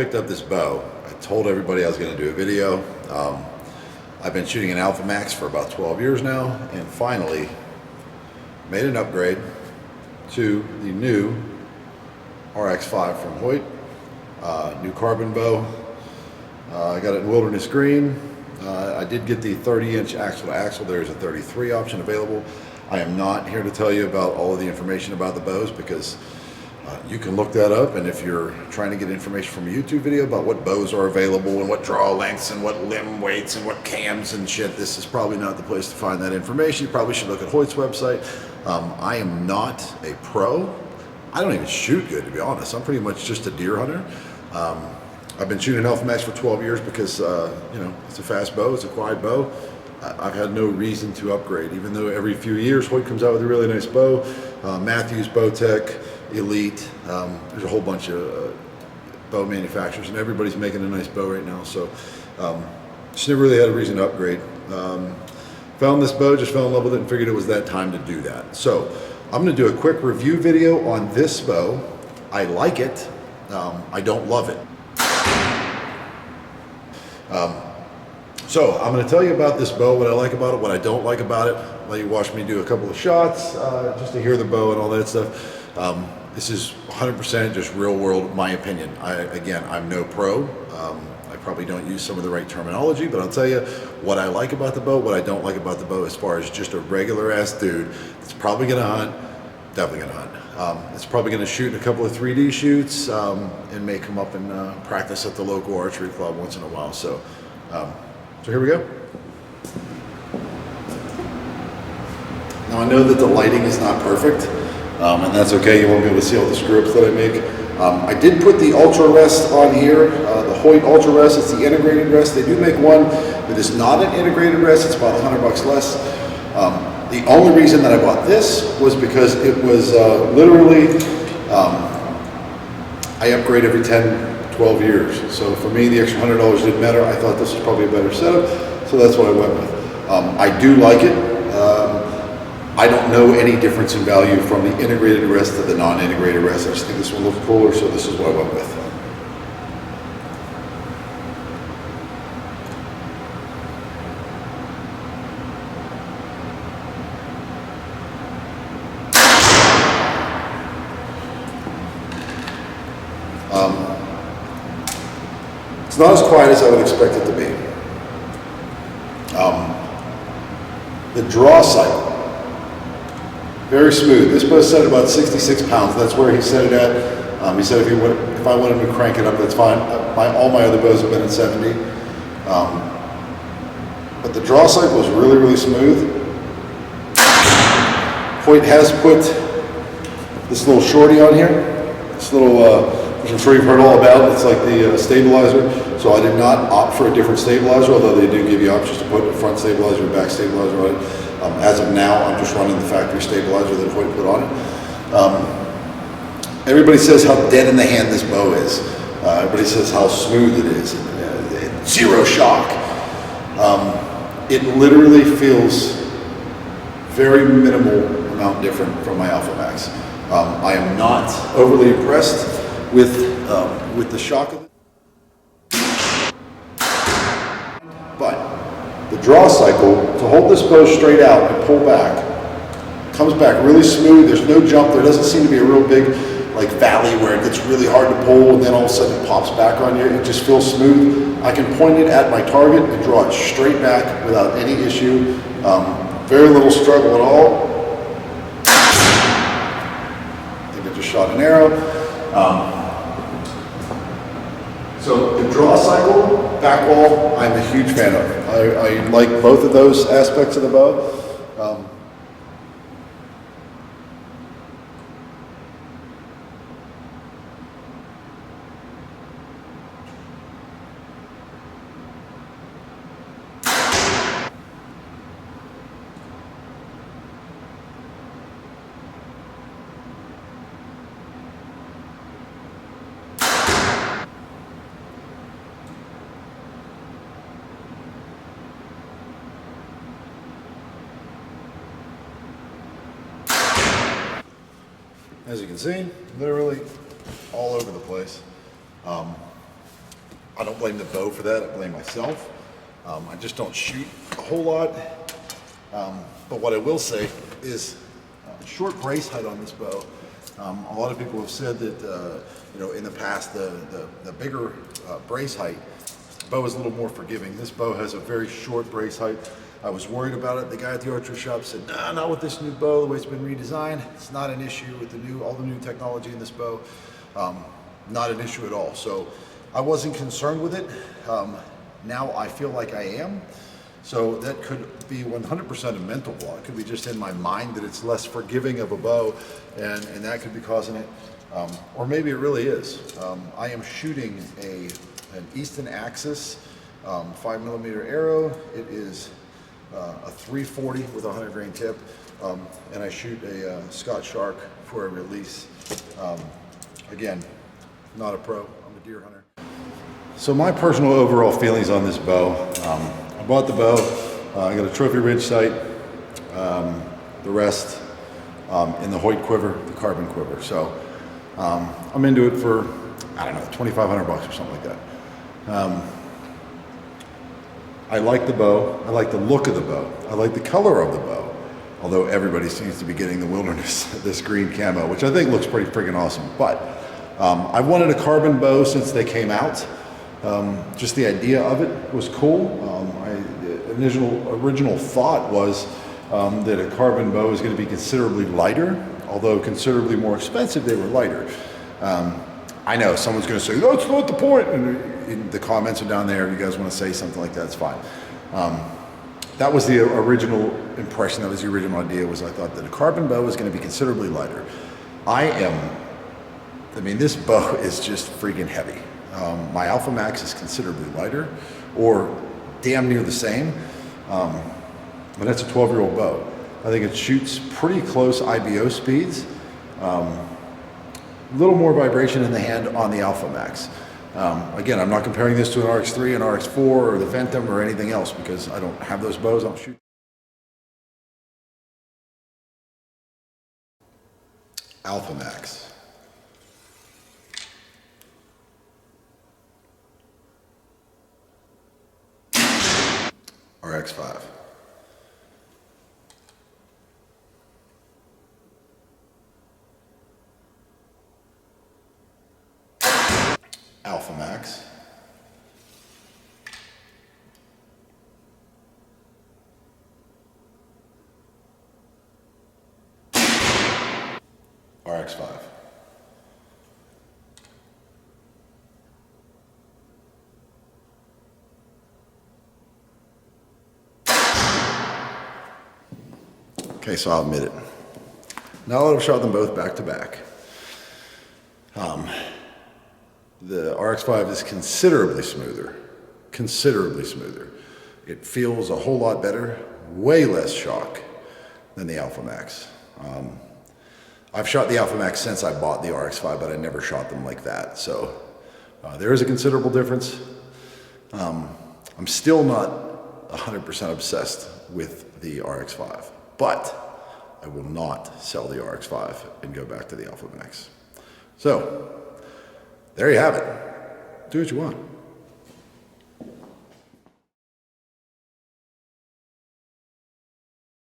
picked up this bow. I told everybody I was going to do a video. I've been shooting an Alphamax for about 12 years now, and finally made an upgrade to the new RX-5 from Hoyt. New carbon bow. I got it in wilderness green. I did get the 30-inch axle to axle. There's a 33 option available. I am not here to tell you about all of the information about the bows because you can look that up, and if you're trying to get information from a YouTube video about what bows are available and what draw lengths and what limb weights and what cams and shit, this is probably not the place to find that information. You probably should look at Hoyt's website. I am not a pro. I don't even shoot good, to be honest. I'm pretty much just a deer hunter. I've been shooting Alphamax for 12 years because, you know, it's a fast bow, it's a quiet bow. I've had no reason to upgrade, even though every few years Hoyt comes out with a really nice bow. Matthews, Bowtech, Elite, there's a whole bunch of bow manufacturers, and everybody's making a nice bow right now, so just never really had a reason to upgrade. Found this bow, just fell in love with it, and figured it was that time to do that. So I'm going to do a quick review video on this bow. I like it. I don't love it. So I'm going to tell you about this bow, what I like about it, what I don't like about it. Let you watch me do a couple of shots just to hear the bow and all that stuff. This is 100% just real world, my opinion. Again, I'm no pro. I probably don't use some of the right terminology, but I'll tell you what I like about the bow, what I don't like about the bow as far as just a regular ass dude. It's probably going to hunt, definitely going to hunt. It's probably going to shoot a couple of 3D shoots and may come up and practice at the local archery club once in a while. So here we go. Now I know that the lighting is not perfect, and that's okay. You won't be able to see all the screw-ups that I make. I did put the Ultra Rest on here, the Hoyt Ultra Rest. It's the integrated rest. They do make one that is not an integrated rest. It's about $100 less. The only reason that I bought this was because it was literally, I upgrade every 10, 12 years. So for me, the extra $100 didn't matter. I thought this was probably a better setup, so that's what I went with. I do like it. I don't know any difference in value from the integrated rest to the non-integrated rest. I just think this one looks cooler, so this is what I went with. It's not as quiet as I would expect it to be. The draw cycle, very smooth. This bow set at about 66 pounds. That's where he set it at. He said if I wanted to crank it up, that's fine. All my other bows have been at 70. But the draw cycle is really, really smooth. Hoyt has put this little shorty on here. This little, which I'm sure you've heard all about. It's like the stabilizer. So I did not opt for a different stabilizer, although they do give you options to put a front stabilizer or back stabilizer on it. As of now, I'm just running the factory stabilizer that Hoyt put on it. Everybody says how dead in the hand this bow is. Everybody says how smooth it is. Zero shock. It literally feels very minimal amount different from my Alphamax. I am not overly impressed with the shock of it. But the draw cycle, to hold this bow straight out and pull back, comes back really smooth. There's no jump. There doesn't seem to be a real big like valley where it gets really hard to pull and then all of a sudden it pops back on you. It just feels smooth. I can point it at my target and draw it straight back without any issue. Very little struggle at all. I think I just shot an arrow. So the draw cycle, back wall, I'm a huge fan of. I like both of those aspects of the bow. As you can see, literally all over the place. I don't blame the bow for that, I blame myself. I just don't shoot a whole lot. But what I will say is short brace height on this bow. A lot of people have said that in the past the bigger brace height bow is a little more forgiving. This bow has a very short brace height. I was worried about it. The guy at the archery shop said, "Nah, not with this new bow. The way it's been redesigned, it's not an issue with all the new technology in this bow. Not an issue at all." So I wasn't concerned with it. Now I feel like I am. So that could be 100% a mental block. It could be just in my mind that it's less forgiving of a bow, and that could be causing it. Or maybe it really is. I am shooting an Easton Axis 5mm arrow. It is a 340 with a 100 grain tip, and I shoot a Scott Shark for a release. Again, not a pro. I'm a deer hunter. So my personal overall feelings on this bow. I bought the bow. I got a Trophy Ridge sight. The rest in the Hoyt quiver, the carbon quiver. So I'm into it for, I don't know, $2,500 or something like that. I like the bow. I like the look of the bow. I like the color of the bow. Although everybody seems to be getting the Wilderness, this green camo, which I think looks pretty freaking awesome. But I've wanted a carbon bow since they came out. Just the idea of it was cool. The original thought was that a carbon bow is going to be considerably lighter, although considerably more expensive. They were lighter. I know someone's going to say, "That's not the point," and the comments are down there. If you guys want to say something like that, it's fine. That was the original impression. That was the original idea. Was I thought that a carbon bow was going to be considerably lighter. I mean, this bow is just freaking heavy. My Alphamax is considerably lighter, or damn near the same, but that's a 12-year-old bow. I think it shoots pretty close IBO speeds. A little more vibration in the hand on the Alphamax. Again, I'm not comparing this to an RX-3, an RX-4, or the Ventum, or anything else, because I don't have those bows. I'll shoot. Alphamax. RX-5. Alphamax. RX-5. Okay, so I'll admit it. Now that I've shot them both back to back, the RX-5 is considerably smoother. Considerably smoother. It feels a whole lot better, way less shock than the Alphamax. I've shot the Alphamax since I bought the RX-5, but I never shot them like that. So there is a considerable difference. I'm still not 100% obsessed with the RX-5, but I will not sell the RX-5 and go back to the Alphamax. So there you have it. Do what you want.